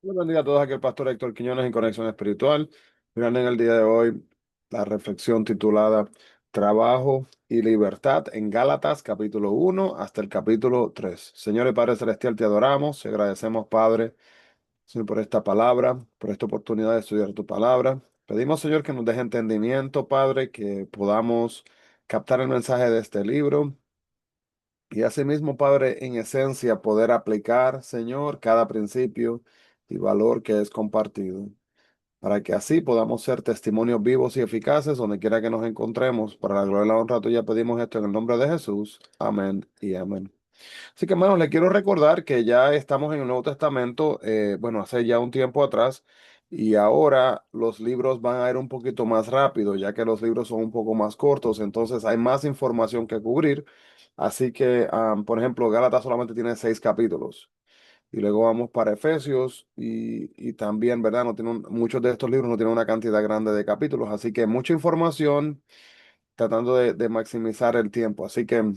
Dios bendiga a todos, aquí el pastor Héctor Quiñones en Conexión Espiritual. Mirando en el día de hoy la reflexión titulada Trabajo y Libertad en Gálatas, capítulo 1 hasta el capítulo 3. Señor y Padre Celestial, te adoramos, te agradecemos, Padre, Señor, por esta palabra, por esta oportunidad de estudiar tu palabra. Pedimos, Señor, que nos deje entendimiento, Padre, que podamos captar el mensaje de este libro. Y asimismo, Padre, en esencia, poder aplicar, Señor, cada principio y valor que es compartido, para que así podamos ser testimonios vivos y eficaces donde quiera que nos encontremos. Para la gloria y la honra tuya pedimos esto en el nombre de Jesús. Amén y amén. Así que, hermanos, le quiero recordar que ya estamos en el Nuevo Testamento, bueno, hace ya un tiempo atrás, y ahora los libros van a ir un poquito más rápido, ya que los libros son un poco más cortos, entonces hay más información que cubrir. Así que, por ejemplo, Gálatas solamente tiene 6 capítulos. Y luego vamos para Efesios y también, ¿verdad? No tiene muchos de estos libros no tienen una cantidad grande de capítulos, así que mucha información tratando de maximizar el tiempo. Así que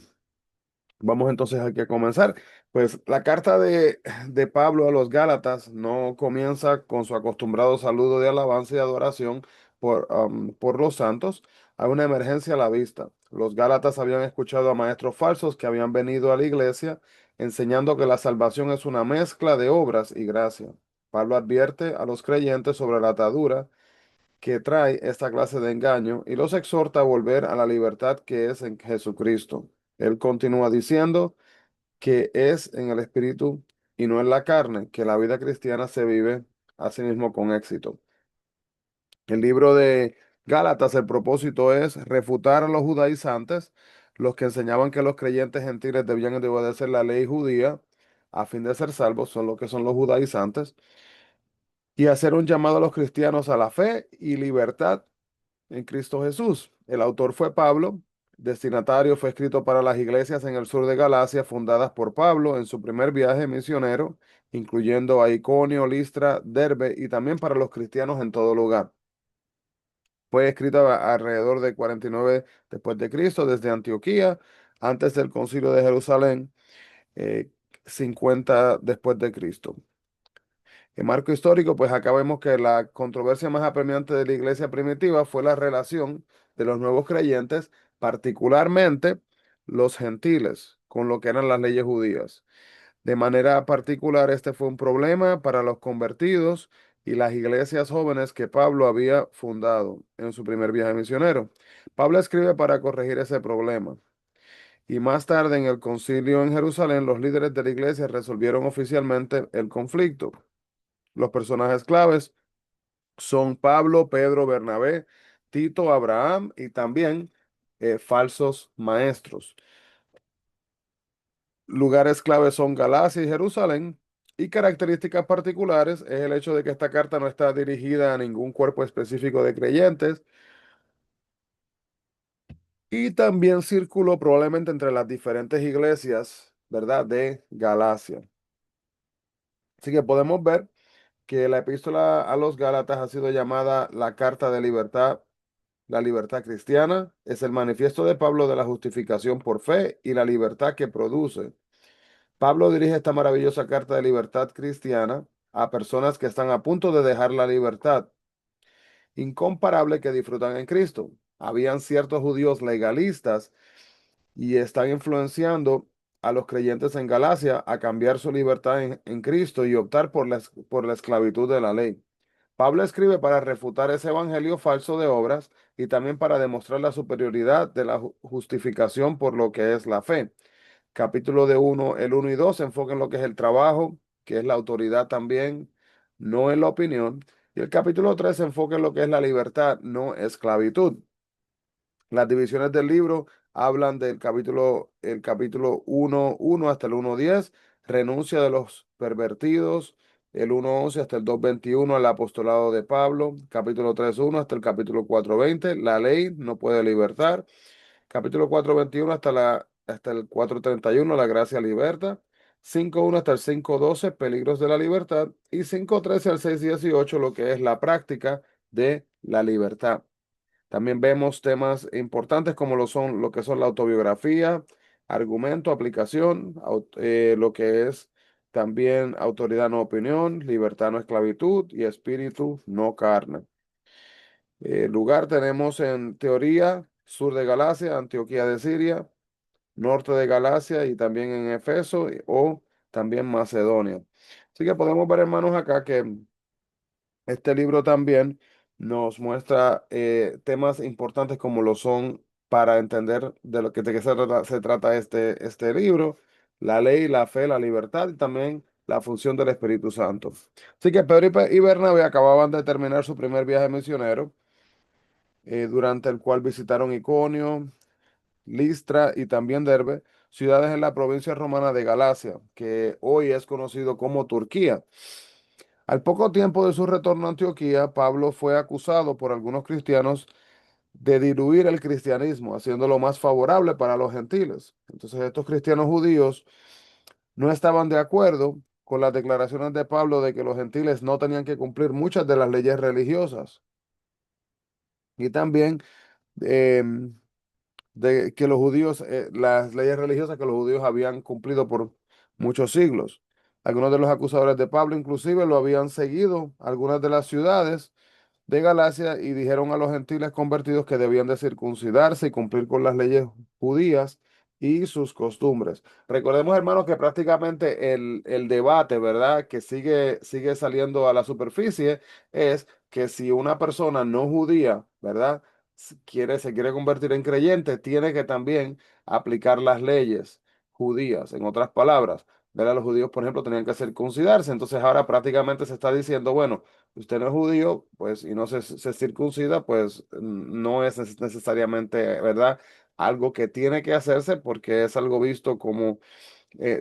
vamos entonces aquí a comenzar. Pues la carta de Pablo a los Gálatas no comienza con su acostumbrado saludo de alabanza y adoración por los santos. Hay una emergencia a la vista. Los Gálatas habían escuchado a maestros falsos que habían venido a la iglesia enseñando que la salvación es una mezcla de obras y gracia. Pablo advierte a los creyentes sobre la atadura que trae esta clase de engaño y los exhorta a volver a la libertad que es en Jesucristo. Él continúa diciendo que es en el espíritu y no en la carne, que la vida cristiana se vive a sí mismo con éxito. El libro de Gálatas, el propósito es refutar a los judaizantes, los que enseñaban que los creyentes gentiles debían de obedecer la ley judía a fin de ser salvos, son lo que son los judaizantes, y hacer un llamado a los cristianos a la fe y libertad en Cristo Jesús. El autor fue Pablo. Destinatario fue escrito para las iglesias en el sur de Galacia fundadas por Pablo en su primer viaje misionero, incluyendo a Iconio, Listra, Derbe y también para los cristianos en todo lugar. Fue escrito alrededor de 49 después de Cristo desde Antioquía, antes del Concilio de Jerusalén, eh, 50 después de Cristo. En marco histórico, pues acá vemos que la controversia más apremiante de la iglesia primitiva fue la relación de los nuevos creyentes, particularmente los gentiles, con lo que eran las leyes judías. De manera particular, este fue un problema para los convertidos y las iglesias jóvenes que Pablo había fundado en su primer viaje misionero. Pablo escribe para corregir ese problema. Y más tarde, en el concilio en Jerusalén, los líderes de la iglesia resolvieron oficialmente el conflicto. Los personajes claves son Pablo, Pedro, Bernabé, Tito, Abraham y también falsos maestros. Lugares claves son Galacia y Jerusalén. Y características particulares es el hecho de que esta carta no está dirigida a ningún cuerpo específico de creyentes y también circuló probablemente entre las diferentes iglesias, ¿verdad?, de Galacia. Así que podemos ver que la epístola a los Gálatas ha sido llamada la carta de libertad. La libertad cristiana es el manifiesto de Pablo de la justificación por fe y la libertad que produce. Pablo dirige esta maravillosa carta de libertad cristiana a personas que están a punto de dejar la libertad incomparable que disfrutan en Cristo. Habían ciertos judíos legalistas y están influenciando a los creyentes en Galacia a cambiar su libertad en Cristo y optar por la esclavitud de la ley. Pablo escribe para refutar ese evangelio falso de obras y también para demostrar la superioridad de la justificación por lo que es la fe. Capítulo de uno, el uno y 2 se enfoca en lo que es el trabajo, que es la autoridad también, no en la opinión. Y el capítulo 3 se enfoca en lo que es la libertad, no esclavitud. Las divisiones del libro hablan del el capítulo 1 hasta el 1:10, renuncia de los pervertidos, el 1:11 hasta el 2:21, el apostolado de Pablo, capítulo 3:1 hasta el capítulo 4:20, la ley no puede libertar, capítulo 4:21 hasta el 4:31, la gracia liberta, 5:1 hasta el 5:12, peligros de la libertad, y 5:13 al 6:18, lo que es la práctica de la libertad. También vemos temas importantes como lo que son la autobiografía, argumento, aplicación, lo que es también autoridad no opinión, libertad no esclavitud y espíritu no carne. Lugar tenemos en teoría, sur de Galacia, Antioquía de Siria, norte de Galacia y también en Efeso o también Macedonia. Así que podemos ver, hermanos, acá que este libro también nos muestra temas importantes como lo son para entender de qué se trata este libro, la ley, la fe, la libertad y también la función del Espíritu Santo. Así que Pedro y Bernabé acababan de terminar su primer viaje misionero, durante el cual visitaron Iconio, Listra y también Derbe, ciudades en la provincia romana de Galacia, que hoy es conocido como Turquía. Al poco tiempo de su retorno a Antioquía, Pablo fue acusado por algunos cristianos de diluir el cristianismo, haciéndolo más favorable para los gentiles. Entonces, estos cristianos judíos no estaban de acuerdo con las declaraciones de Pablo de que los gentiles no tenían que cumplir muchas de las leyes religiosas y también em, de que los judíos, las leyes religiosas que los judíos habían cumplido por muchos siglos. Algunos de los acusadores de Pablo inclusive lo habían seguido a algunas de las ciudades de Galacia y dijeron a los gentiles convertidos que debían de circuncidarse y cumplir con las leyes judías y sus costumbres. Recordemos, hermanos, que prácticamente el debate, ¿verdad?, que sigue saliendo a la superficie es que si una persona no judía, ¿verdad?, se quiere convertir en creyente, tiene que también aplicar las leyes judías. En otras palabras, ¿verdad? Los judíos, por ejemplo, tenían que circuncidarse. Entonces ahora prácticamente se está diciendo, bueno, usted no es judío, pues, y no se circuncida, pues no es necesariamente, ¿verdad? Algo que tiene que hacerse porque es algo visto como,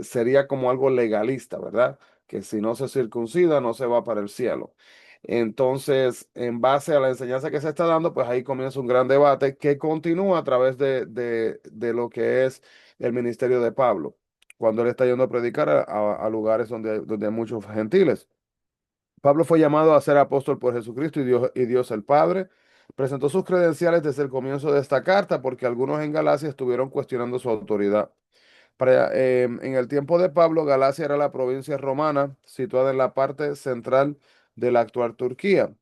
sería como algo legalista, ¿verdad? Que si no se circuncida, no se va para el cielo. Entonces, en base a la enseñanza que se está dando, pues ahí comienza un gran debate que continúa a través de lo que es el ministerio de Pablo, cuando él está yendo a predicar a lugares donde hay muchos gentiles. Pablo fue llamado a ser apóstol por Jesucristo y Dios el Padre. Presentó sus credenciales desde el comienzo de esta carta porque algunos en Galacia estuvieron cuestionando su autoridad. En el tiempo de Pablo, Galacia era la provincia romana situada en la parte central de la actual Turquía.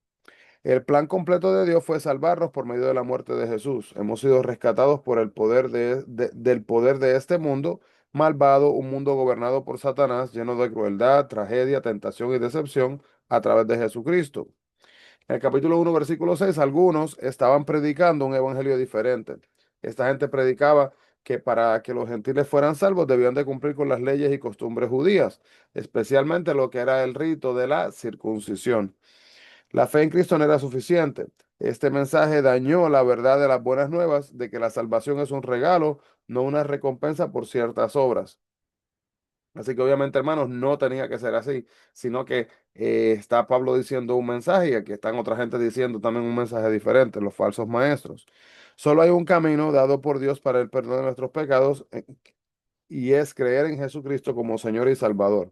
El plan completo de Dios fue salvarnos por medio de la muerte de Jesús. Hemos sido rescatados por el poder del poder de este mundo malvado, un mundo gobernado por Satanás, lleno de crueldad, tragedia, tentación y decepción a través de Jesucristo. En el capítulo 1, versículo 6, algunos estaban predicando un evangelio diferente. Esta gente predicaba que para que los gentiles fueran salvos debían de cumplir con las leyes y costumbres judías, especialmente lo que era el rito de la circuncisión. La fe en Cristo no era suficiente. Este mensaje dañó la verdad de las buenas nuevas de que la salvación es un regalo, no una recompensa por ciertas obras. Así que obviamente, hermanos, no tenía que ser así, sino que está Pablo diciendo un mensaje y aquí están otra gente diciendo también un mensaje diferente, los falsos maestros. Solo hay un camino dado por Dios para el perdón de nuestros pecados, y es creer en Jesucristo como Señor y Salvador.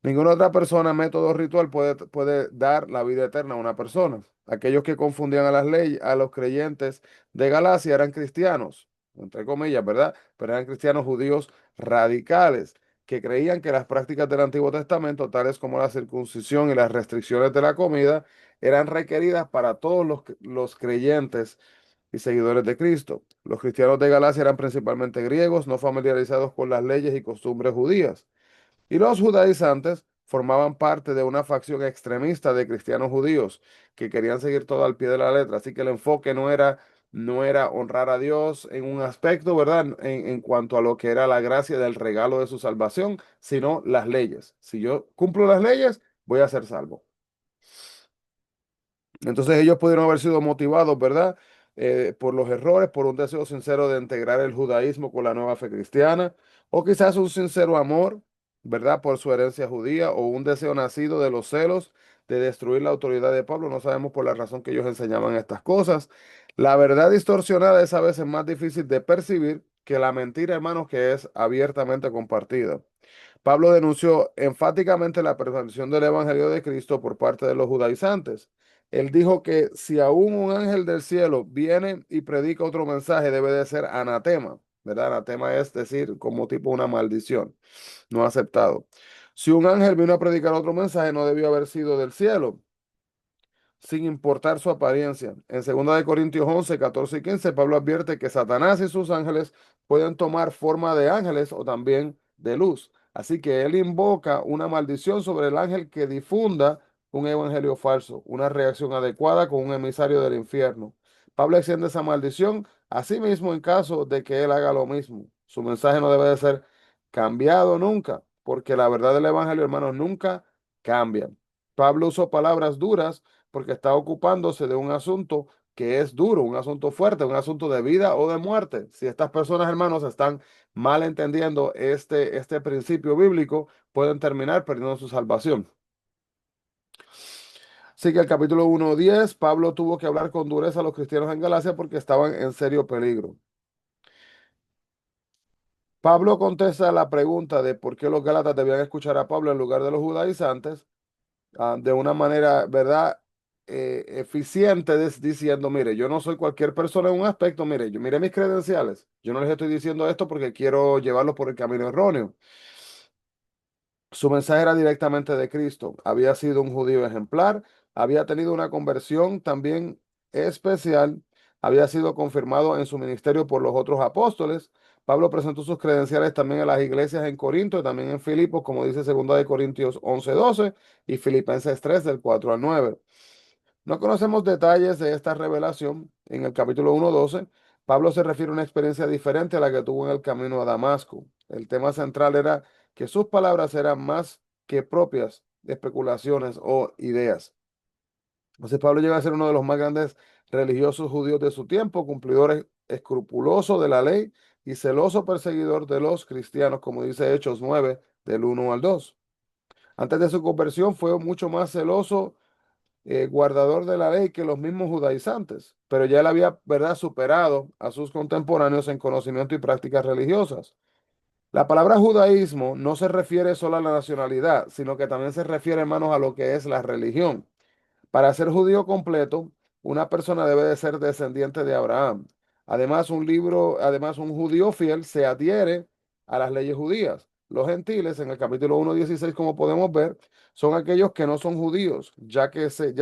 Ninguna otra persona, método ritual puede dar la vida eterna a una persona. Aquellos que confundían a las leyes, a los creyentes de Galacia eran cristianos, entre comillas, ¿verdad? Pero eran cristianos judíos radicales que creían que las prácticas del Antiguo Testamento, tales como la circuncisión y las restricciones de la comida, eran requeridas para todos los creyentes y seguidores de Cristo. Los cristianos de Galacia eran principalmente griegos, no familiarizados con las leyes y costumbres judías. Y los judaizantes formaban parte de una facción extremista de cristianos judíos que querían seguir todo al pie de la letra. Así que el enfoque no era honrar a Dios en un aspecto, ¿verdad? En cuanto a lo que era la gracia del regalo de su salvación, sino las leyes. Si yo cumplo las leyes, voy a ser salvo. Entonces ellos pudieron haber sido motivados, ¿verdad? Por los errores, por un deseo sincero de integrar el judaísmo con la nueva fe cristiana, o quizás un sincero amor, ¿verdad? Por su herencia judía, o un deseo nacido de los celos de destruir la autoridad de Pablo. No sabemos por la razón que ellos enseñaban estas cosas. La verdad distorsionada es a veces más difícil de percibir que la mentira, hermanos, que es abiertamente compartida. Pablo denunció enfáticamente la perversión del Evangelio de Cristo por parte de los judaizantes. Él dijo que si aún un ángel del cielo viene y predica otro mensaje, debe de ser anatema, ¿verdad? Anatema es decir, como tipo una maldición, no aceptado. Si un ángel vino a predicar otro mensaje, no debió haber sido del cielo, sin importar su apariencia. En 2 Corintios 11, 14 y 15, Pablo advierte que Satanás y sus ángeles pueden tomar forma de ángeles o también de luz. Así que él invoca una maldición sobre el ángel que difunda un evangelio falso, una reacción adecuada con un emisario del infierno. Pablo extiende esa maldición a sí mismo en caso de que él haga lo mismo. Su mensaje no debe de ser cambiado nunca, porque la verdad del evangelio, hermanos, nunca cambia. Pablo usó palabras duras porque está ocupándose de un asunto que es duro, un asunto fuerte, un asunto de vida o de muerte. Si estas personas, hermanos, están mal entendiendo este principio bíblico, pueden terminar perdiendo su salvación. Así que el capítulo 1:10, Pablo tuvo que hablar con dureza a los cristianos en Galacia porque estaban en serio peligro. Pablo contesta la pregunta de por qué los gálatas debían escuchar a Pablo en lugar de los judaizantes de una manera, ¿verdad? Eficiente, diciendo, mire, yo no soy cualquier persona en un aspecto, mire, yo mire mis credenciales, yo no les estoy diciendo esto porque quiero llevarlos por el camino erróneo. Su mensaje era directamente de Cristo, había sido un judío ejemplar, había tenido una conversión también especial, había sido confirmado en su ministerio por los otros apóstoles. Pablo presentó sus credenciales también a las iglesias en Corinto y también en Filipos, como dice 2 Corintios 11:12 y Filipenses 3 del 4 al 9. No conocemos detalles de esta revelación. En el capítulo 1:12, Pablo se refiere a una experiencia diferente a la que tuvo en el camino a Damasco. El tema central era que sus palabras eran más que propias de especulaciones o ideas. Entonces Pablo llega a ser uno de los más grandes religiosos judíos de su tiempo, cumplidor escrupuloso de la ley y celoso perseguidor de los cristianos, como dice Hechos 9, del 1 al 2. Antes de su conversión fue mucho más celoso, guardador de la ley que los mismos judaizantes, pero ya él había, ¿verdad?, superado a sus contemporáneos en conocimiento y prácticas religiosas. La palabra judaísmo no se refiere solo a la nacionalidad, sino que también se refiere, hermanos, a lo que es la religión. Para ser judío completo, una persona debe de ser descendiente de Abraham. Además, un judío fiel se adhiere a las leyes judías. Los gentiles, en el capítulo 1:16, como podemos ver, son aquellos que no son judíos, ya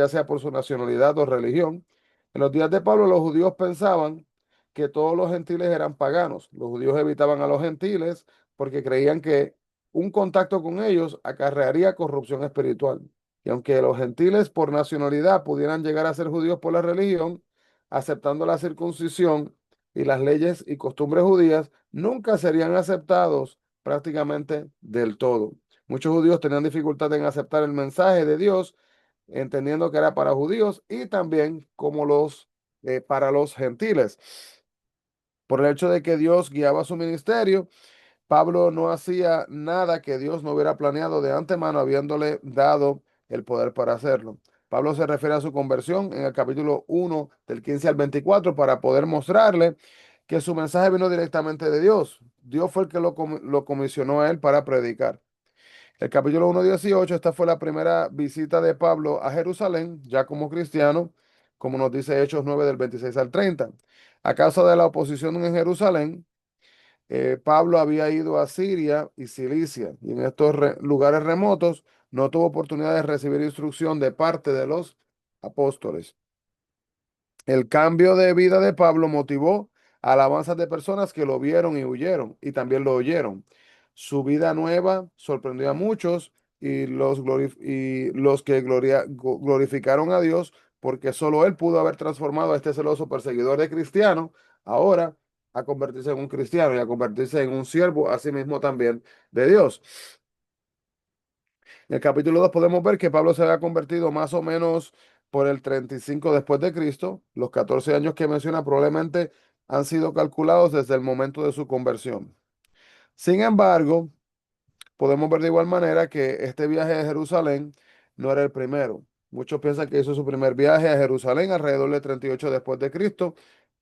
sea por su nacionalidad o religión. En los días de Pablo, los judíos pensaban que todos los gentiles eran paganos. Los judíos evitaban a los gentiles porque creían que un contacto con ellos acarrearía corrupción espiritual. Y aunque los gentiles por nacionalidad pudieran llegar a ser judíos por la religión, aceptando la circuncisión y las leyes y costumbres judías, nunca serían aceptados prácticamente del todo. Muchos judíos tenían dificultad en aceptar el mensaje de Dios, entendiendo que era para judíos y también como para los gentiles. Por el hecho de que Dios guiaba su ministerio, Pablo no hacía nada que Dios no hubiera planeado de antemano, habiéndole dado el poder para hacerlo. Pablo se refiere a su conversión en el capítulo 1, del 15 al 24, para poder mostrarle que su mensaje vino directamente de Dios. Dios fue el que lo comisionó a él para predicar. El capítulo 1:18, esta fue la primera visita de Pablo a Jerusalén, ya como cristiano, como nos dice Hechos 9 del 26 al 30. A causa de la oposición en Jerusalén, Pablo había ido a Siria y Cilicia, y en estos lugares remotos no tuvo oportunidad de recibir instrucción de parte de los apóstoles. El cambio de vida de Pablo motivó alabanzas de personas que lo vieron y huyeron, y también lo oyeron. Su vida nueva sorprendió a muchos y los que glorificaron a Dios, porque solo él pudo haber transformado a este celoso perseguidor de cristianos ahora a convertirse en un cristiano y a convertirse en un siervo, asimismo también de Dios. En el capítulo 2 podemos ver que Pablo se había convertido más o menos por el 35 después de Cristo. Los 14 años que menciona probablemente han sido calculados desde el momento de su conversión. Sin embargo, podemos ver de igual manera que este viaje a Jerusalén no era el primero. Muchos piensan que hizo su primer viaje a Jerusalén alrededor de 38 después de Cristo,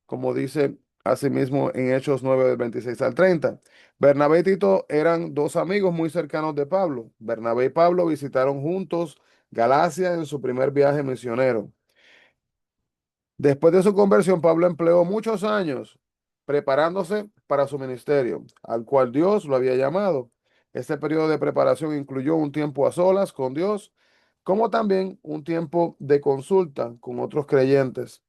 como dice asimismo en Hechos 9 del 26 al 30. Bernabé y Tito eran dos amigos muy cercanos de Pablo. Bernabé y Pablo visitaron juntos Galacia en su primer viaje misionero. Después de su conversión, Pablo empleó muchos años preparándose para su ministerio, al cual Dios lo había llamado. Este periodo de preparación incluyó un tiempo a solas con Dios, como también un tiempo de consulta con otros creyentes.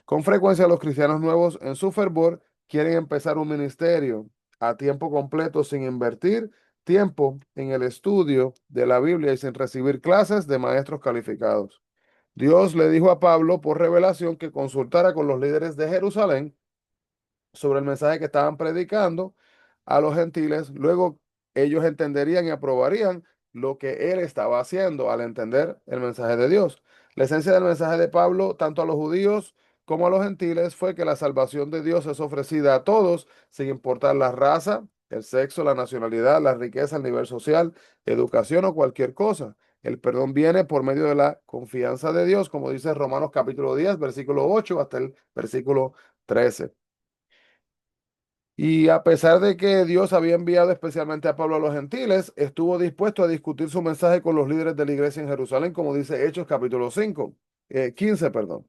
Con frecuencia los cristianos nuevos en su fervor quieren empezar un ministerio a tiempo completo sin invertir tiempo en el estudio de la Biblia y sin recibir clases de maestros calificados. Dios le dijo a Pablo por revelación que consultara con los líderes de Jerusalén sobre el mensaje que estaban predicando a los gentiles. Luego ellos entenderían y aprobarían lo que él estaba haciendo al entender el mensaje de Dios. La esencia del mensaje de Pablo, tanto a los judíos como a los gentiles, fue que la salvación de Dios es ofrecida a todos, sin importar la raza, el sexo, la nacionalidad, la riqueza, el nivel social, educación o cualquier cosa. El perdón viene por medio de la confianza de Dios, como dice Romanos capítulo 10, versículo 8 hasta el versículo 13. Y a pesar de que Dios había enviado especialmente a Pablo a los gentiles, estuvo dispuesto a discutir su mensaje con los líderes de la iglesia en Jerusalén, como dice Hechos capítulo 15, perdón.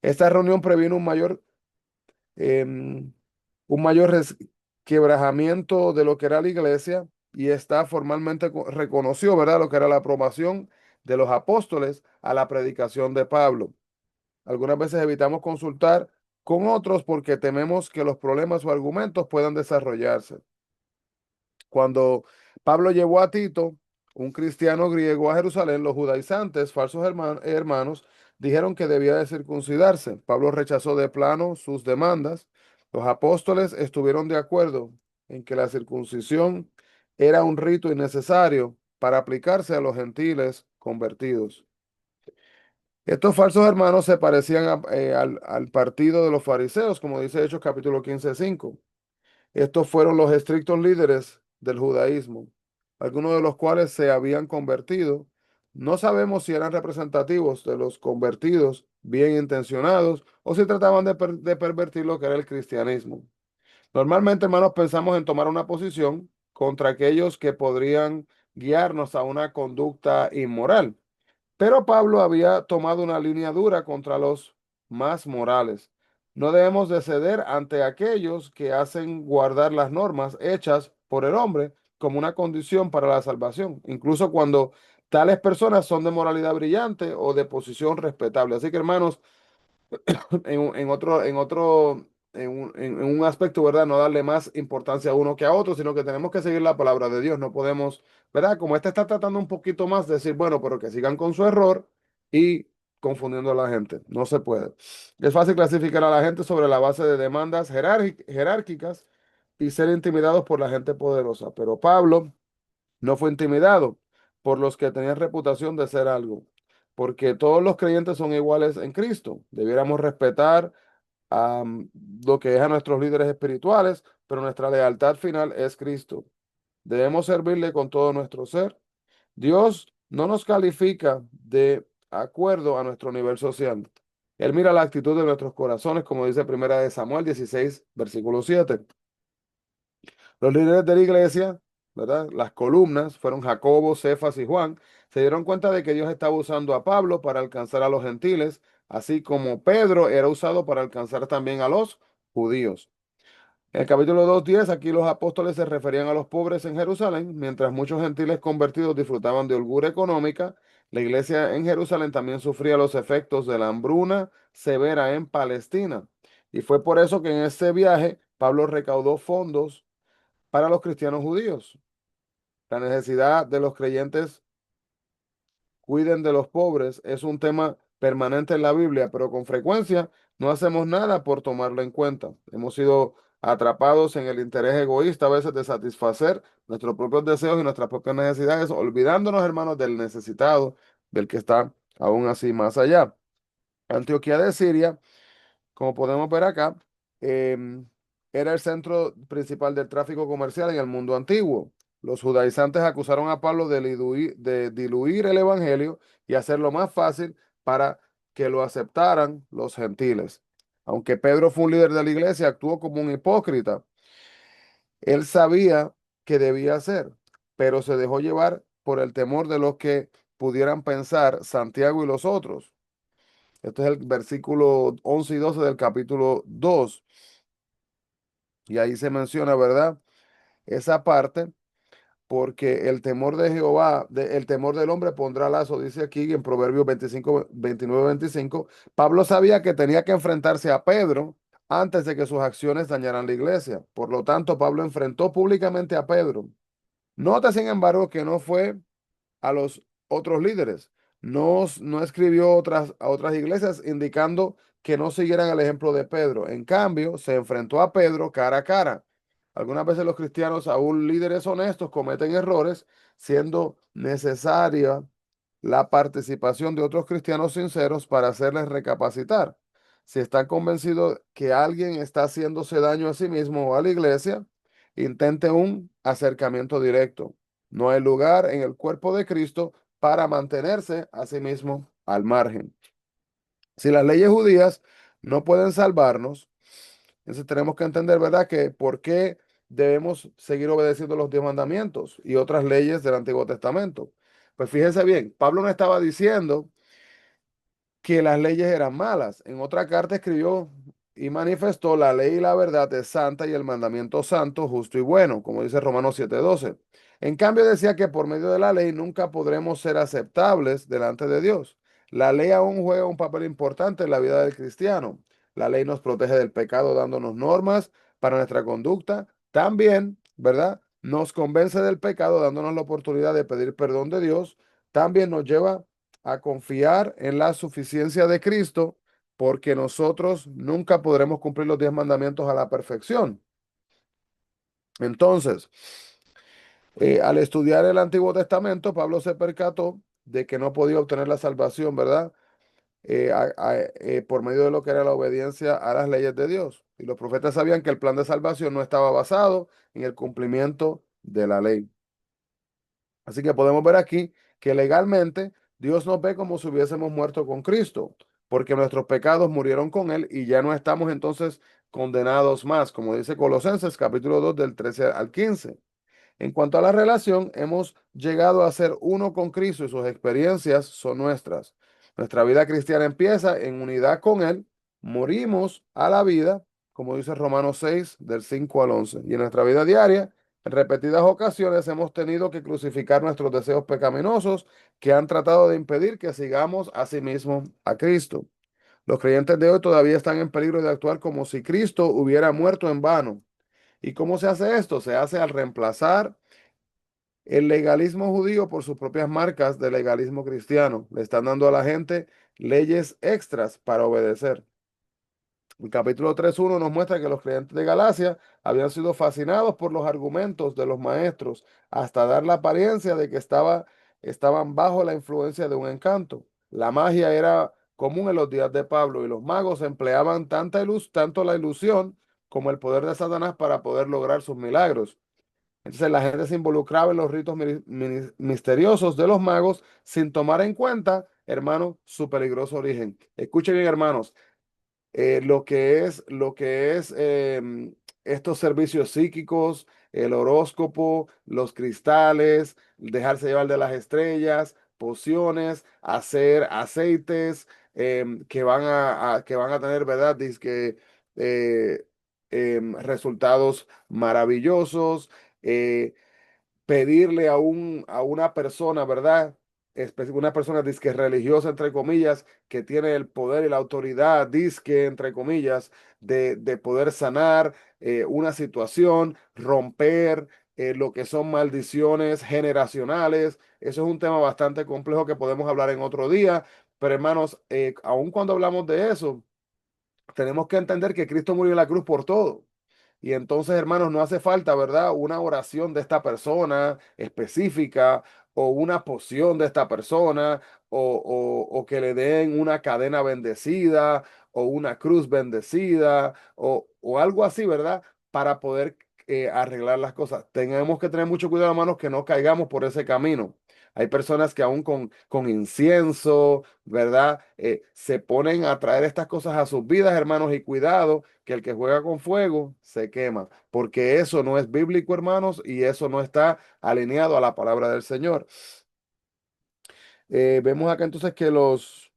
Esta reunión previno em, un mayor quebrajamiento de lo que era la iglesia y está formalmente reconoció, ¿verdad?, lo que era la aprobación de los apóstoles a la predicación de Pablo. Algunas veces evitamos consultar con otros porque tememos que los problemas o argumentos puedan desarrollarse. Cuando Pablo llevó a Tito, un cristiano griego, a Jerusalén, los judaizantes, falsos hermanos, dijeron que debía de circuncidarse. Pablo rechazó de plano sus demandas. Los apóstoles estuvieron de acuerdo en que la circuncisión era un rito innecesario para aplicarse a los gentiles convertidos. Estos falsos hermanos se parecían al partido de los fariseos, como dice Hechos capítulo 15:5. Estos fueron los estrictos líderes del judaísmo, algunos de los cuales se habían convertido. No sabemos si eran representativos de los convertidos bien intencionados o si trataban de pervertir lo que era el cristianismo. Normalmente, hermanos, pensamos en tomar una posición contra aquellos que podrían guiarnos a una conducta inmoral. Pero Pablo había tomado una línea dura contra los más morales. No debemos de ceder ante aquellos que hacen guardar las normas hechas por el hombre como una condición para la salvación, incluso cuando tales personas son de moralidad brillante o de posición respetable. Así que, hermanos, en un aspecto, ¿verdad? No darle más importancia a uno que a otro, sino que tenemos que seguir la palabra de Dios. No podemos, ¿verdad? Como este está tratando un poquito más de decir, bueno, pero que sigan con su error y confundiendo a la gente. No se puede. Es fácil clasificar a la gente sobre la base de demandas jerárquicas y ser intimidados por la gente poderosa. Pero Pablo no fue intimidado por los que tenían reputación de ser algo, porque todos los creyentes son iguales en Cristo. Debiéramos respetar lo que es a nuestros líderes espirituales, pero nuestra lealtad final es Cristo. Debemos servirle con todo nuestro ser. Dios no nos califica de acuerdo a nuestro nivel social. Él mira la actitud de nuestros corazones, como dice Primera de Samuel 16, versículo 7. Los líderes de la iglesia, ¿verdad? Las columnas fueron Jacobo, Cefas y Juan. Se dieron cuenta de que Dios estaba usando a Pablo para alcanzar a los gentiles, así como Pedro era usado para alcanzar también a los judíos. En el capítulo 2:10, aquí los apóstoles se referían a los pobres en Jerusalén, mientras muchos gentiles convertidos disfrutaban de holgura económica. La iglesia en Jerusalén también sufría los efectos de la hambruna severa en Palestina. Y fue por eso que en ese viaje Pablo recaudó fondos para los cristianos judíos. La necesidad de los creyentes cuiden de los pobres es un tema permanente en la Biblia, pero con frecuencia no hacemos nada por tomarlo en cuenta. Hemos sido atrapados en el interés egoísta a veces de satisfacer nuestros propios deseos y nuestras propias necesidades, olvidándonos, hermanos, del necesitado, del que está aún así más allá. Antioquía de Siria, como podemos ver acá, em, era el centro principal del tráfico comercial en el mundo antiguo. Los judaizantes acusaron a Pablo de diluir el evangelio y hacerlo más fácil para que lo aceptaran los gentiles. Aunque Pedro fue un líder de la iglesia, actuó como un hipócrita. Él sabía que debía hacer, pero se dejó llevar por el temor de los que pudieran pensar Santiago y los otros. Este es el versículo 11 y 12 del capítulo 2. Y ahí se menciona, ¿verdad? Esa parte. porque el temor de Jehová, el temor del hombre pondrá lazo, dice aquí en Proverbios 25, 29, 25. Pablo sabía que tenía que enfrentarse a Pedro antes de que sus acciones dañaran la iglesia. Por lo tanto, Pablo enfrentó públicamente a Pedro. Nota, sin embargo, que no fue a los otros líderes. No escribió a otras iglesias indicando que no siguieran el ejemplo de Pedro. En cambio, se enfrentó a Pedro cara a cara. Algunas veces los cristianos, aún líderes honestos, cometen errores, siendo necesaria la participación de otros cristianos sinceros para hacerles recapacitar. Si están convencidos que alguien está haciéndose daño a sí mismo o a la iglesia, intente un acercamiento directo. No hay lugar en el cuerpo de Cristo para mantenerse a sí mismo al margen. Si las leyes judías no pueden salvarnos, entonces tenemos que entender, ¿verdad?, que por qué debemos seguir obedeciendo los 10 mandamientos y otras leyes del Antiguo Testamento. Pues fíjense bien, Pablo no estaba diciendo que las leyes eran malas. En otra carta escribió y manifestó: la ley y la verdad es santa y el mandamiento santo, justo y bueno, como dice Romanos 7:12. En cambio decía que por medio de la ley nunca podremos ser aceptables delante de Dios. La ley aún juega un papel importante en la vida del cristiano. La ley nos protege del pecado dándonos normas para nuestra conducta. También, ¿verdad? Nos convence del pecado dándonos la oportunidad de pedir perdón de Dios. También nos lleva a confiar en la suficiencia de Cristo, porque nosotros nunca podremos cumplir los 10 mandamientos a la perfección. Entonces, al estudiar el Antiguo Testamento, Pablo se percató de que no podía obtener la salvación, ¿verdad? Por medio de lo que era la obediencia a las leyes de Dios. Y los profetas sabían que el plan de salvación no estaba basado en el cumplimiento de la ley. Así que podemos ver aquí que legalmente Dios nos ve como si hubiésemos muerto con Cristo, porque nuestros pecados murieron con Él y ya no estamos entonces condenados más, como dice Colosenses capítulo 2 del 13 al 15. En cuanto a la relación, hemos llegado a ser uno con Cristo y sus experiencias son nuestras. Nuestra vida cristiana empieza en unidad con Él, morimos a la vida, como dice Romanos 6, del 5 al 11. Y en nuestra vida diaria, en repetidas ocasiones hemos tenido que crucificar nuestros deseos pecaminosos que han tratado de impedir que sigamos a sí mismos a Cristo. Los creyentes de hoy todavía están en peligro de actuar como si Cristo hubiera muerto en vano. ¿Y cómo se hace esto? Se hace al reemplazar el legalismo judío por sus propias marcas de legalismo cristiano. Le están dando a la gente leyes extras para obedecer. El capítulo 3:1 nos muestra que los creyentes de Galacia habían sido fascinados por los argumentos de los maestros hasta dar la apariencia de que estaban bajo la influencia de un encanto. La magia era común en los días de Pablo y los magos empleaban tanto la ilusión como el poder de Satanás para poder lograr sus milagros. Entonces la gente se involucraba en los ritos misteriosos de los magos sin tomar en cuenta, hermano, su peligroso origen. Escuchen bien, hermanos, lo que es estos servicios psíquicos, el horóscopo, los cristales, dejarse llevar de las estrellas, pociones, hacer aceites que van a tener, ¿verdad? Dizque, eh, resultados maravillosos. eh, Pedirle a una persona, ¿verdad? Una persona disque religiosa, entre comillas, que tiene el poder y la autoridad, disque, entre comillas, de poder sanar una situación, romper lo que son maldiciones generacionales. Eso es un tema bastante complejo que podemos hablar en otro día. Pero hermanos, aun cuando hablamos de eso, tenemos que entender que Cristo murió en la cruz por todo. Y entonces, hermanos, no hace falta, ¿verdad? Una oración de esta persona específica o una poción de esta persona o que le den una cadena bendecida o una cruz bendecida o algo así, ¿verdad? Para poder arreglar las cosas. Tenemos que tener mucho cuidado, hermanos, que no caigamos por ese camino. Hay personas que aún con incienso, ¿verdad? Se ponen a traer estas cosas a sus vidas, hermanos, y cuidado que el que juega con fuego se quema, porque eso no es bíblico, hermanos, y eso no está alineado a la palabra del Señor. Vemos acá entonces que los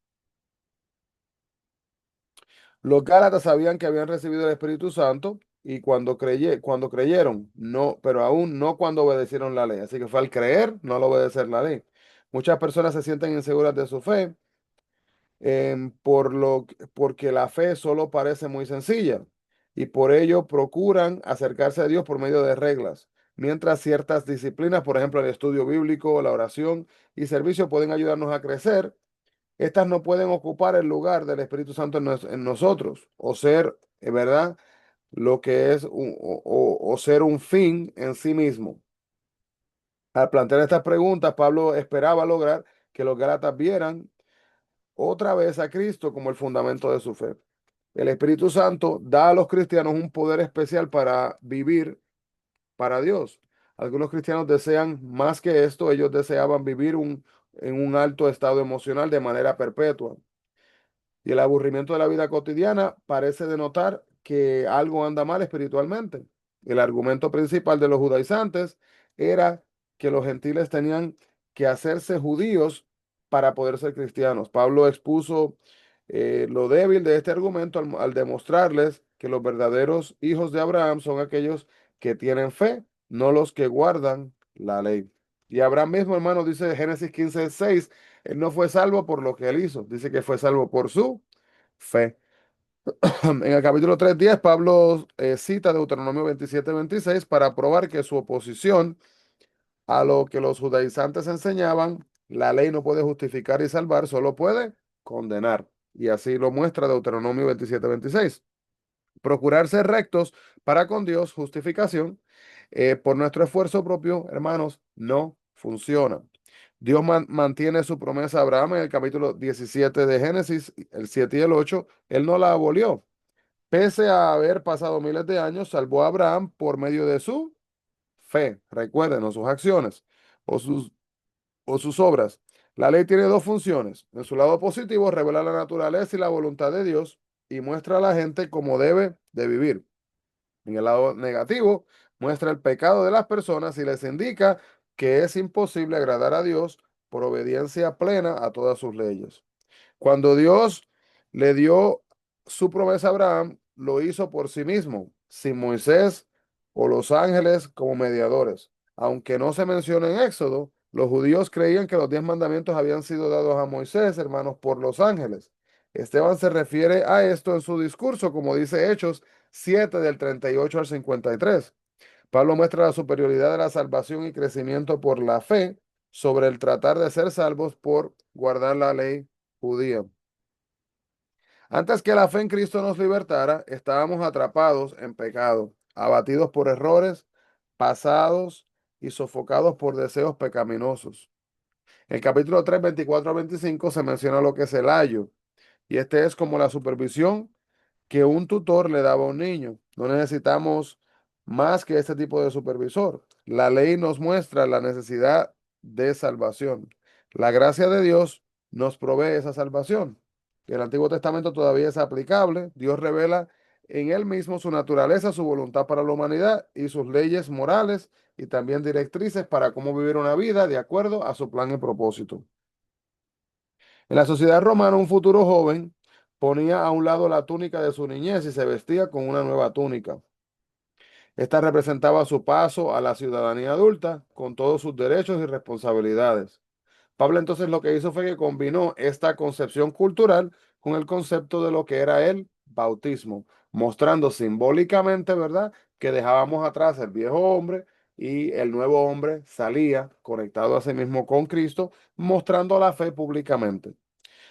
Gálatas sabían que habían recibido el Espíritu Santo, y cuando creyeron, no, pero aún no cuando obedecieron la ley. Así que fue al creer, no al obedecer la ley. Muchas personas se sienten inseguras de su fe porque la fe solo parece muy sencilla y por ello procuran acercarse a Dios por medio de reglas, mientras ciertas disciplinas, por ejemplo el estudio bíblico, la oración y servicio pueden ayudarnos a crecer. Estas no pueden ocupar el lugar del Espíritu Santo en nosotros o ser, ¿verdad? Lo que es o ser un fin en sí mismo. Al plantear estas preguntas, Pablo esperaba lograr que los Gálatas vieran otra vez a Cristo como el fundamento de su fe. El Espíritu Santo da a los cristianos un poder especial para vivir para Dios. Algunos cristianos desean más que esto, ellos deseaban vivir en un alto estado emocional de manera perpetua. Y el aburrimiento de la vida cotidiana parece denotar que algo anda mal espiritualmente. El argumento principal de los judaizantes era que los gentiles tenían que hacerse judíos para poder ser cristianos. Pablo expuso lo débil de este argumento al demostrarles que los verdaderos hijos de Abraham son aquellos que tienen fe, no los que guardan la ley. Y Abraham mismo, hermano, dice Génesis 15:6, él no fue salvo por lo que él hizo, dice que fue salvo por su fe. En el capítulo 3:10, Pablo cita Deuteronomio 27:26 para probar que su oposición a lo que los judaizantes enseñaban, la ley no puede justificar y salvar, solo puede condenar. Y así lo muestra Deuteronomio 27:26. Procurar ser rectos para con Dios, justificación, por nuestro esfuerzo propio, hermanos, no funciona. Dios mantiene su promesa a Abraham en el capítulo 17 de Génesis, el 7 y el 8. Él no la abolió. Pese a haber pasado miles de años, salvó a Abraham por medio de su fe. Recuerden, no sus acciones o sus obras. La ley tiene dos funciones. En su lado positivo, revela la naturaleza y la voluntad de Dios y muestra a la gente cómo debe de vivir. En el lado negativo, muestra el pecado de las personas y les indica que es imposible agradar a Dios por obediencia plena a todas sus leyes. Cuando Dios le dio su promesa a Abraham, lo hizo por sí mismo, sin Moisés o los ángeles como mediadores. Aunque no se menciona en Éxodo, los judíos creían que los 10 mandamientos habían sido dados a Moisés, hermanos, por los ángeles. Esteban se refiere a esto en su discurso, como dice Hechos 7 del 38 al 53. Pablo muestra la superioridad de la salvación y crecimiento por la fe sobre el tratar de ser salvos por guardar la ley judía. Antes que la fe en Cristo nos libertara, estábamos atrapados en pecado, abatidos por errores pasados y sofocados por deseos pecaminosos. En el capítulo 3, 24 a 25 se menciona lo que es el ayo, y este es como la supervisión que un tutor le daba a un niño. No necesitamos más que este tipo de supervisor. La ley nos muestra la necesidad de salvación. La gracia de Dios nos provee esa salvación. El Antiguo Testamento todavía es aplicable. Dios revela en él mismo su naturaleza, su voluntad para la humanidad y sus leyes morales y también directrices para cómo vivir una vida de acuerdo a su plan y propósito. En la sociedad romana, un futuro joven ponía a un lado la túnica de su niñez y se vestía con una nueva túnica. Esta representaba su paso a la ciudadanía adulta con todos sus derechos y responsabilidades. Pablo entonces lo que hizo fue que combinó esta concepción cultural con el concepto de lo que era el bautismo, mostrando simbólicamente, ¿verdad?, que dejábamos atrás el viejo hombre y el nuevo hombre salía conectado a sí mismo con Cristo, mostrando la fe públicamente.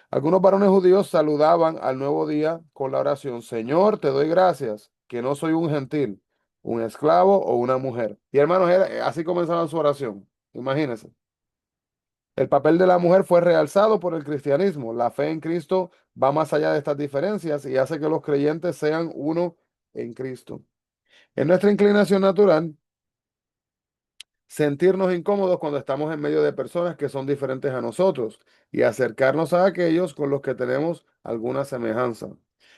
Algunos varones judíos saludaban al nuevo día con la oración: Señor, te doy gracias, que no soy un gentil, un esclavo o una mujer. Y hermanos, así comenzaban su oración. Imagínense. El papel de la mujer fue realzado por el cristianismo. La fe en Cristo va más allá de estas diferencias y hace que los creyentes sean uno en Cristo. En nuestra inclinación natural, sentirnos incómodos cuando estamos en medio de personas que son diferentes a nosotros y acercarnos a aquellos con los que tenemos alguna semejanza.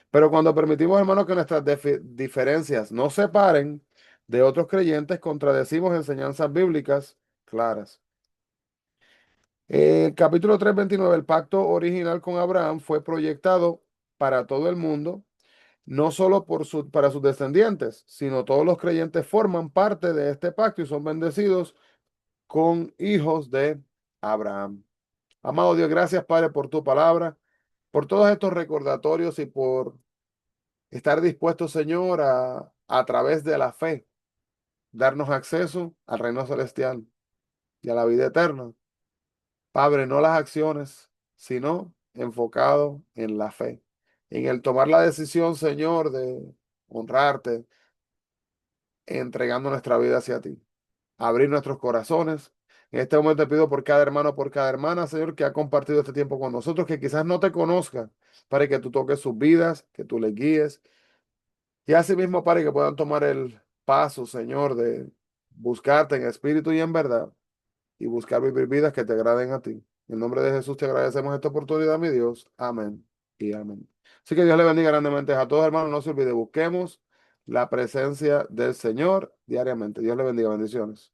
Pero cuando permitimos, hermanos, que nuestras diferencias nos separen de otros creyentes, contradecimos enseñanzas bíblicas claras. Capítulo 3:29, el pacto original con Abraham fue proyectado para todo el mundo. no solo para sus descendientes, sino todos los creyentes forman parte de este pacto y son bendecidos con hijos de Abraham. Amado Dios, gracias, Padre, por tu palabra, por todos estos recordatorios y por estar dispuestos, Señor, a través de la fe, darnos acceso al reino celestial y a la vida eterna. Padre, no las acciones, sino enfocado en la fe, en el tomar la decisión, Señor, de honrarte, entregando nuestra vida hacia ti, abrir nuestros corazones. En este momento te pido por cada hermano, por cada hermana, Señor, que ha compartido este tiempo con nosotros, que quizás no te conozcan, para que tú toques sus vidas, que tú les guíes. Y asimismo, para que puedan tomar el paso, Señor, de buscarte en espíritu y en verdad, y buscar vivir vidas que te agraden a ti. En nombre de Jesús te agradecemos esta oportunidad, mi Dios. Amén y amén. Así que Dios le bendiga grandemente a todos, hermanos. No se olvide, busquemos la presencia del Señor diariamente. Dios le bendiga. Bendiciones.